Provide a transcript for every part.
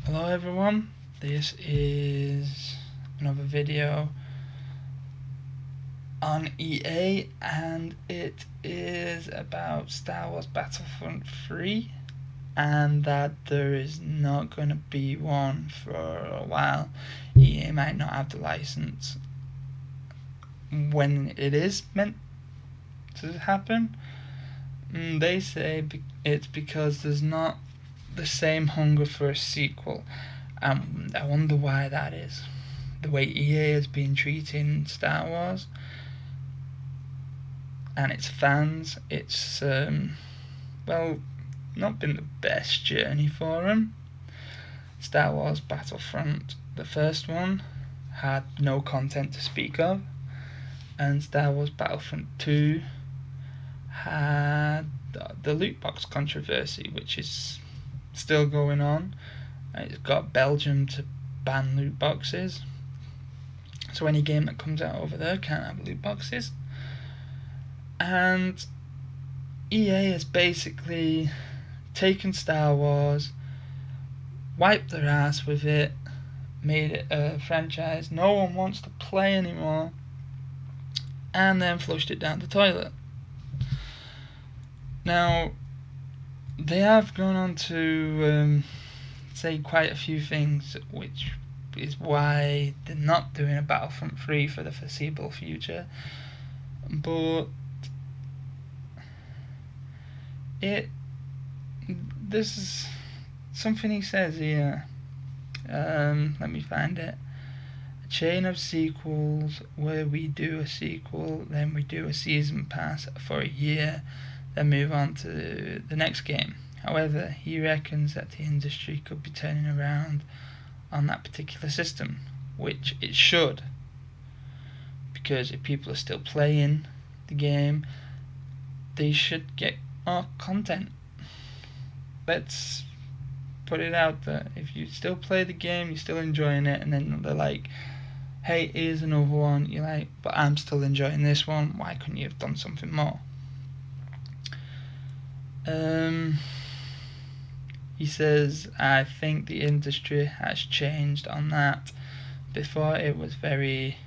Hello everyone, this is another video on EA and it is about Star Wars Battlefront 3 and that there is not going to be one for a while. EA might not have the license when it is meant to happen. They say it's because there's not the same hunger for a sequel. I wonder why that is. The way EA has been treating Star Wars and its fans, it's not been the best journey for them. Star Wars Battlefront, the first one, had no content to speak of, and Star Wars Battlefront 2 had the loot box controversy, which is still going on. It's got Belgium to ban loot boxes, so any game that comes out over there can't have loot boxes. And EA has basically taken Star Wars, wiped their ass with it, made it a franchise no one wants to play anymore, and then flushed it down the toilet. Now, they have gone on to say quite a few things, which is why they're not doing a Battlefront 3 for the foreseeable future. But this is something he says here. Let me find it. A chain of sequels where we do a sequel, then we do a season pass for a year, then move on to the next game. However, he reckons that the industry could be turning around on that particular system, which it should, because if people are still playing the game, they should get more content. Let's put it out there. If you still play the game, you're still enjoying it, and then they're like, hey, here's another one, you're like, but I'm still enjoying this one, why couldn't you have done something more? He says, I think the industry has changed on that. Before it was very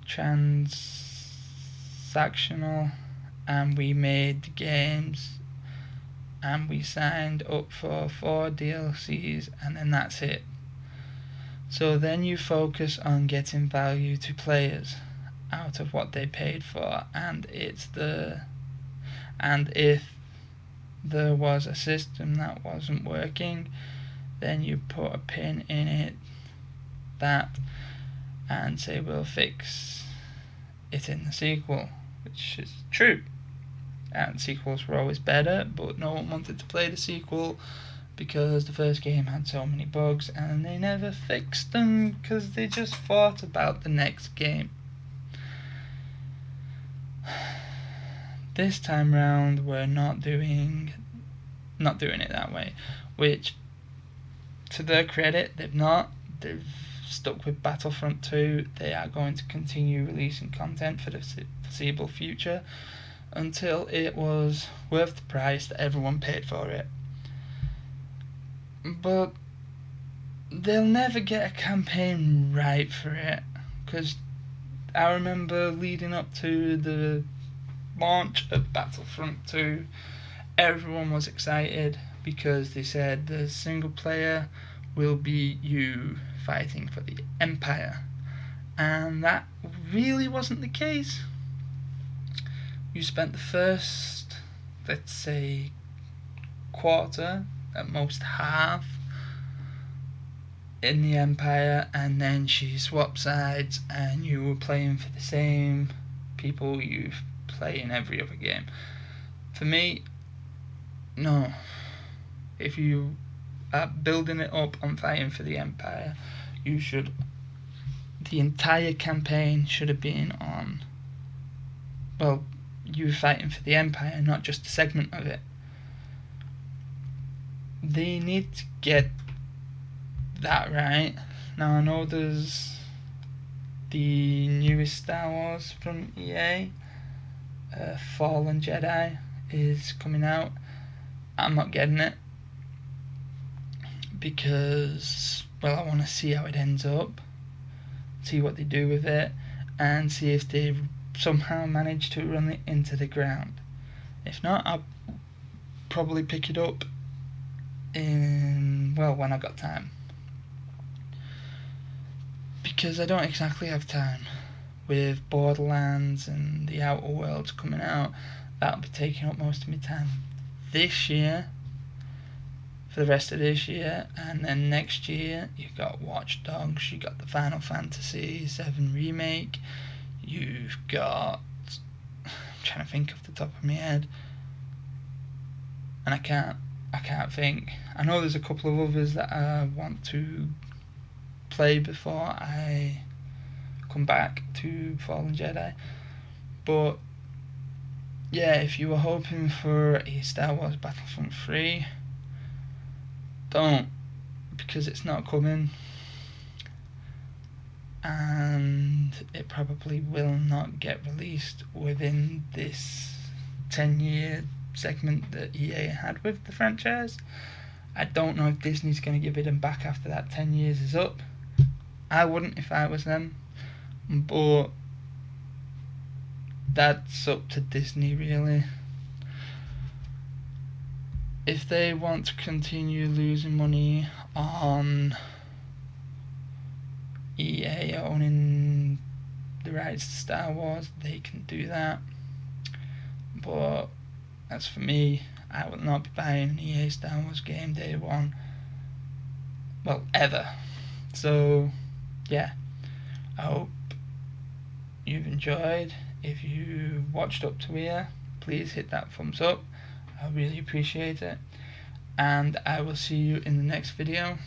transactional, and we made the games and we signed up for 4 DLCs and then that's it. So then you focus on getting value to players out of what they paid for, and if there was a system that wasn't working, then you put a pin in that and say we'll fix it in the sequel, which is true. And sequels were always better, but no one wanted to play the sequel because the first game had so many bugs and they never fixed them because they just thought about the next game. This time round we're not doing it that way, which to their credit they've stuck with Battlefront 2. They are going to continue releasing content for the foreseeable future until it was worth the price that everyone paid for it. But they'll never get a campaign right for it, because I remember leading up to the launch of Battlefront 2, everyone was excited because they said the single player will be you fighting for the Empire, and that really wasn't the case. You spent the first, let's say, quarter, at most half, in the Empire, and then she swapped sides and you were playing for the same people you play in every other game. For me, no. If you are building it up on fighting for the Empire, the entire campaign should have been on, you fighting for the Empire, not just a segment of it. They need to get that right. Now I know there's the newest Star Wars from EA, Fallen Jedi, is coming out. I'm not getting it because, well, I want to see how it ends up, see what they do with it, and see if they somehow manage to run it into the ground. If not, I'll probably pick it up when I got time, because I don't exactly have time. With Borderlands and the Outer Worlds coming out, that'll be taking up most of my time this year, for the rest of this year, and then next year you've got Watch Dogs, you've got the Final Fantasy VII Remake, you've got, I'm trying to think off the top of my head, and I can't think. I know there's a couple of others that I want to play before I come back to Fallen Jedi, but yeah, if you were hoping for a Star Wars Battlefront 3, don't, because it's not coming, and it probably will not get released within this 10-year segment that EA had with the franchise. I don't know if Disney's going to give it them back after that 10 years is up. I wouldn't if I was them, but that's up to Disney really. If they want to continue losing money on EA owning the rights to Star Wars, they can do that. But as for me, I will not be buying an EA Star Wars game day one. Well, ever. So, yeah. I hope you've enjoyed. If you watched up to here, please hit that thumbs up. I really appreciate it. And I will see you in the next video.